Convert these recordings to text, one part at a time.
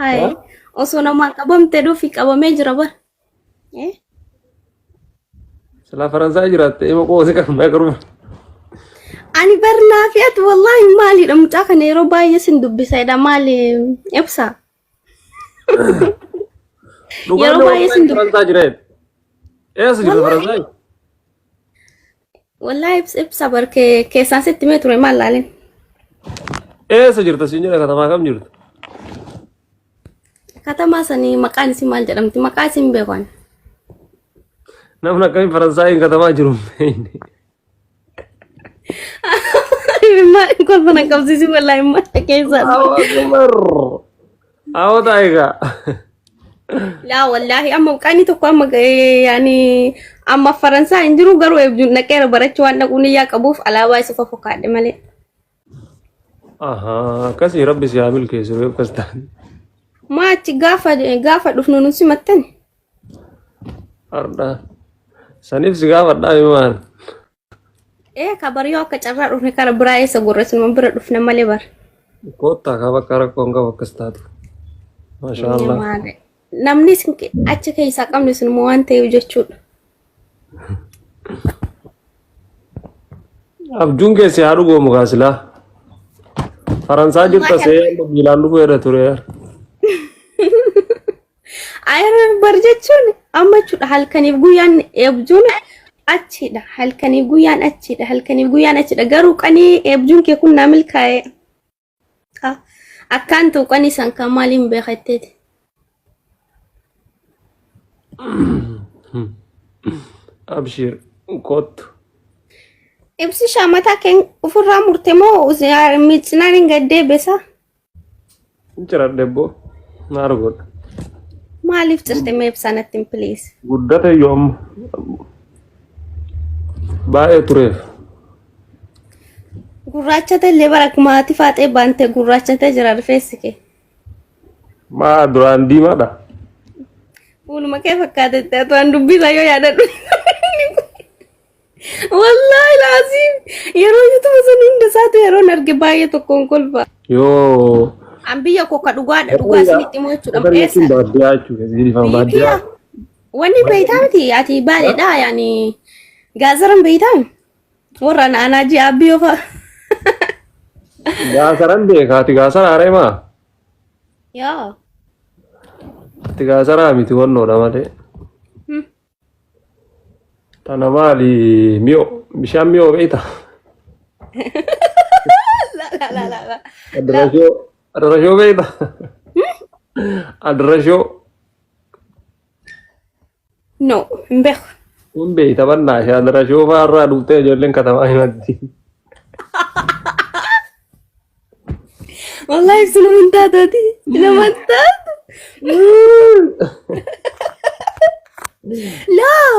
Hai. Osoo namaa qabamte dhufi qabamee jira bar. Eh? Sila Faransaay jiraatte ima qoose qabnaa garuma. Ani barnaa fi ati wallahi maaliidha mucaa kana yeroo baay'ee sin dubbisaadha maali ibsa. Yeroo baay'ee sin Faransaay jireet. Eessa jirta Faransaay? Wallahi ibsa barkee keessaan sitti mee ture maal laalin. Eessa jirta siin jedha katamaa kam jirta? Katamaa sanii maqaan isii maal jedhamti maqaa isii hin beekan. Namni akkamiin Faransaay katamaa jiru. Maal kolfana qabsiisi wallahi maal keessaa. Awwa taayigaa. Laa wallahi amma qaanii tokko amma yaani amma Faransaay hin jiru garuu eebjuun naqeera barachuu waan dhaquun iyyaa qabuuf alaabaa isa fofokkaadhe malee. Akkasii rabbi si haa milkeessu yoo akkas ta'an. Maachi gaafa dhufnu nuti simattani. Ardaa. Saniif si gaafadhaa himaan. Kabaryoo akka carraa dhufne kara biraa eessa gorreessu nama bira dhufne malee bar. Koottaa kaa bakka rakkoon qabu akkas taatu. Masha Allah. Namni achi keessaa qabne sun immoo waan ta'eef jechuudha. Abjuun keessi haa dhugoomu kaasilaa. Faransaa jirta see miilaan dhufuu irra ture. Ayyaana bar jechuun amma jechuudha halkaniif guyyaan eebjuun achidha halkaniif guyyaan achidha halkaniif guyyaan achidha garuu qanii eebjuun kee kun naa milkaa'e. Akkaan ta'u qanii san kan maaliin beekatteeti. Abshir kottu. Ibsi shaamataa keen ofirraa murte moo miidhinaan hin gaddee beesa? Jira debbo maal godha? Maaliif cirte mee ibsaanatti hin please? Guddate yoom baay'ee tureef. Gurraachate illee bara kumaati faaxee baantee gurraachate jira rifeensi kee. Maa duraan diimaadha? Fuuluma kee fakkaatette atuwaan dubbisa yoo yaadadhu. Wallahi laazim yeroo YouTube sun hunda isaatu yeroo arge baay'ee tokkoon kolfa. Yoo. An biyya koo ka dhugaadha dhugaa isinitti immoo jechuudha. Eessa? Baadiyyaa jechuudha. Zirifaan baadiyyaa. Wanni beeytaa miti ati baadheedha yaani gaazaran beeytaa warra naanaa ji'a biyyoo fa'a. Gaasaran beekaati gaasara areemaa? Yaa. Ati gaasaraa miti wannoodha malee. Tana maali mi'oo bishaan mi'oo beeyta? La. Adarashoo beeyta? Adarashoo. No, hin beeku. Kun beeyta bannaa ishee adarashoo fa'aarraa dhuftee ijoolleen katamaa himatti. Wallahi sunu hin taatati. Nama hin taatu. Laa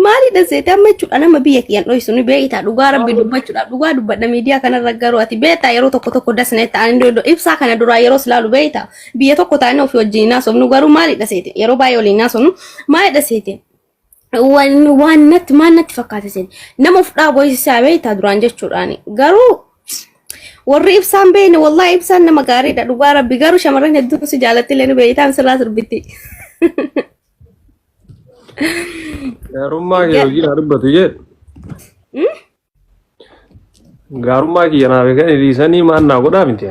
maalidha seete amma jechuudha nama biyya kiyyan dho'isu ni beektaa dhugaa rabbi dubbachuudhaaf dhugaa dubbadha miidiyaa kanarra garuu ati beektaa yeroo tokko dasnee ta'anii ibsaa kana duraa yeroo silaalu beektaa biyya tokko taa'anii ofii wajjin naasofnu garuu maalidha seete yeroo baay'ee waliin naasofnu maalidha seete waan natti fakkaate seete nama of dhaabooyisisaa beektaa duraan jechuudhaani garuu warri ibsaan beekne wallahi ibsaan nama gaariidha dhugaa rabbi garuu shamarran hedduun si jaalatti illee ni beektaa sirraa sirbitti. Gaarummaa kee hojiin dubbatu jee. Gaarummaa kiyya naa beekan hiriisanii maannaa godhaa miti.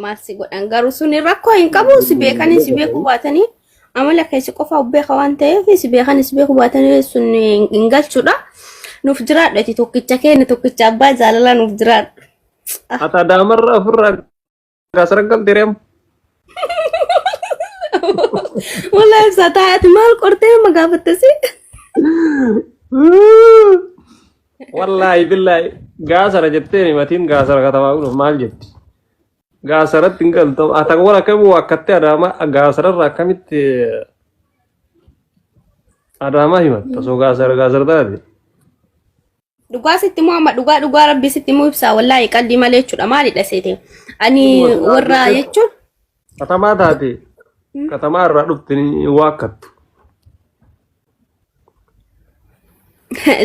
Maal si godhan garuu suni rakkoo hin qabu si beekanii si beekuu baatanii amala keessi qofa beeka waan ta'eef si beekanii si beekuu baatanii sun hin galchuudha. Nuuf jiraadha ati tokkicha keenya tokkicha abbaa jaalalaa nuuf jiraadha. Ata daamarraa ofirraa gaasara galteereem. Wallahi sataati maal qortee nama gaafattasi? Wallahi billahi gaasara jetteen himatiin gaasara katamaa kun maal jetti? Gaasaratti hin galtamu ata wal akkamii wakkattee adaama gaasararraa akkamitti adaama himatta soo gaasara taate? Dhugaa sitti immoo amma dhugaa rabbi sitti immoo ibsaa wallahi qalbii malee jechuudha maalidha seete? Ani warra jechuun. Katamaa taate. Katamaa irraa dhuftanii waakkattu.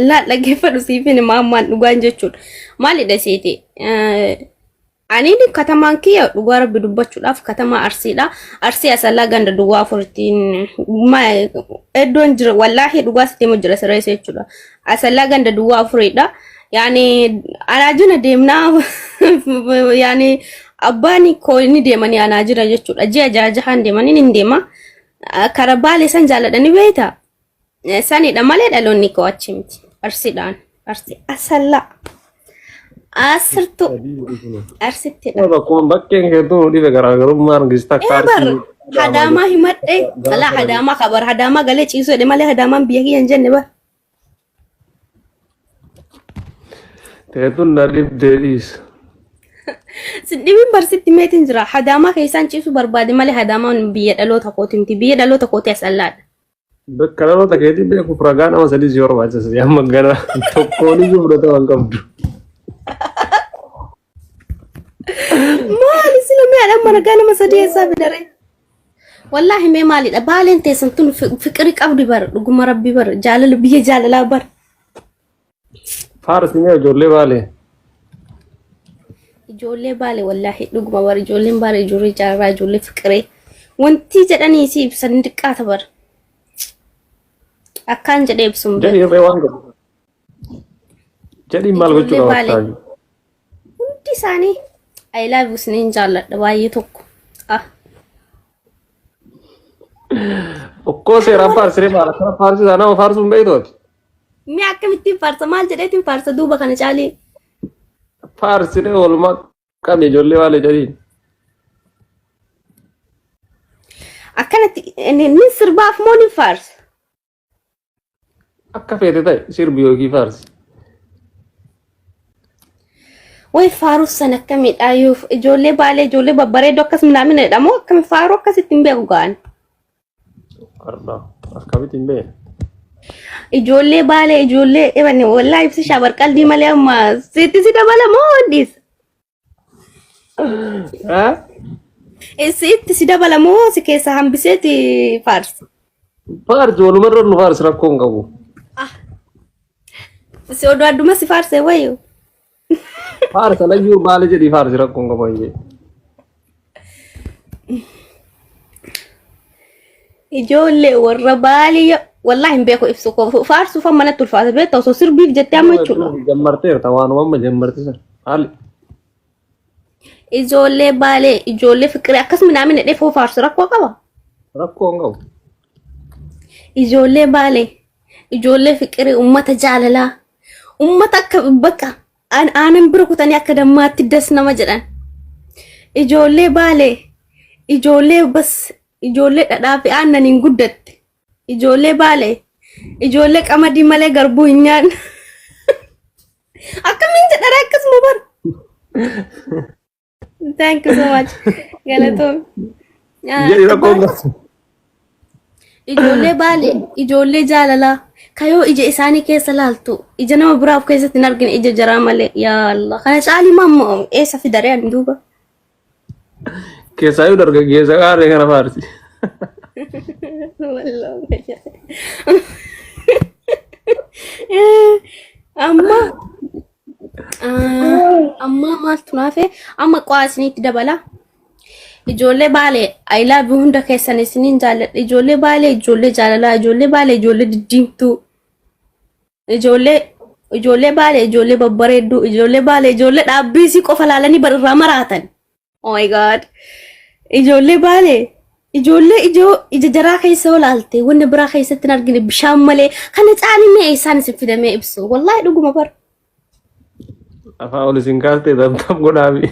La dhaggeeffadhu siifin maammaan dhugaan jechuudha. Maalidha seete? Ani ni katamaan kiyya dhugaa rabbi dubbachuudhaaf katamaa Arsiidha. Arsii asallaa ganda duwwaa furtiin iddoon jira wallaahi dhugaa sitti jira sirreessa jechuudha. Asallaa ganda duwwaa furidha. Yani anaa jina deemnaa yani abbaani koo inni deemanii anaa jira jechuudha. Ji'a jahan deemanii ni deema. Kara Baalee san jaalladhani beeyta. Sanidha malee dhaloonni koo achi miti. Arsiidhaan. Arsii asallaa. Asirtu Arsittidha. Bakkoon bakkeen hedduu dhibe garaagarummaan gista kaartii. Hadaamaa himadhe ala hadaamaa kabar hadaamaa galee ciisuu jedhe malee hadaamaan biyya kiyya hin jenne bar. Teetun na dhibdeedhiis. Sidhibiin barsitti meetiin jira hadaamaa keessaan ciisuu barbaade malee hadaamaan biyya dhaloota kooti miti biyya dhaloota kooti asallaadha. Bakka dhaloota keetii beeku furagaa nama sadii si barbaachisa yamma gana tokkoon iyyuu fudhata waan qabdu. Maali sila mee adamma nagaa nama sadii eessaa fidare? Wallaahi mee maalidha Baaleen teessan tun fiqirii qabdi bar dhuguma rabbi bar jaalala biyya jaalalaa bar. Faarsi mee ijoollee Baalee? Ijoollee Baalee wallaahi dhuguma bar ijoolleen Baalee ijoollee jaalalaa ijoollee fiqiree wanti jedhanii si ibsan diqqaata bar. Akkaan jedhee ibsuun bar. Jedhii irree waan qabu. Jedhii maal gochuu qaba? Hundi isaanii I love you sinin jaalladha baay'ee tokko. Okkoo seeraan faarsiree maal akkana faarsisaa nama faarsuun beektooti? Mee akkamittiin faarsa maal jedheetiin faarsa duuba kana caalee? Faarsiree oolmaa qabne ijoollee Baalee jedhiin. Akkanatti inni sirbaaf moo ni faarsa? Akka feete ta'e sirbi yookiin faarsi. Way faaru sana akkamidha yoo ijoollee Baalee ijoollee babbareedoo akkas minaaminedha moo akkami faaru akkasitti hin beeku ga'an? Akkamitti hin beeku? Ijoollee Baalee ijoollee ebanne wallaahi ibsi shaabar qalbii malee amma sitti si dabala moo hundis? Sitti si dabala moo si keessa hambiseeti faarsi? Faarsi walumarra nu faarsi rakkoo hin qabu. Si oduu adduma si faarsee wayyo? Faarsa layyuu Baalee jedhii faarsi rakkoo hin qabu iyyee. Ijoollee warra Baalee wallahi hin beeku ibsu ko faarsuuf amma natti ulfaata beektaa osoo sirbiif jettee amma jechuudha. Jammarteerta waanuma amma jammartisa. Haalli. Ijoollee Baalee ijoollee fiqiree akkas minaamin jedhee foo faarsu rakkoo qaba? Rakkoo hin qabu. Ijoollee Baalee ijoollee fiqiree ummata jaalalaa ummata akka bakka aanan bira kutanii akka dammaatti das nama jedhan. Ijoollee Baalee ijoollee bas ijoollee dhadhaa fi aannaniin guddatte. Ijoollee Baalee ijoollee qamadii malee garbuu hin nyaanne. Akkamiin jedhara akkasuma bar. Thank you so much. Galatoom. Ijoollee Baalee ijoollee jaalalaa kayoo ija isaanii keessa laaltu ija nama biraaf keessatti hin argine ija jaraa malee yaa Allah kana caalii mamma eessa fidare ani duuba. Keessaayyuu dargaggeessa qaarree kana faarsi. Amma maaltu naafe amma qo'aasiniitti dabala. Ijoollee Baalee I love you hunda keessan isiniin jaalladha. Ijoollee Baalee ijoollee jaalalaa ijoollee Baalee ijoollee diddiimtuu. Ijoollee Baalee ijoollee babbareedduu ijoollee Baalee ijoollee dhaabbiisii qofa laalanii barraa maraatan. Oh my god. Ijoollee Baalee ijoollee ija jaraa keessa olaalte wanni biraa keessatti hin argine bishaan malee kana caalimee isaan isin fidamee ibsu wallahi dhuguma bar. Afaan ol isin kaastee dabtam godhaafi.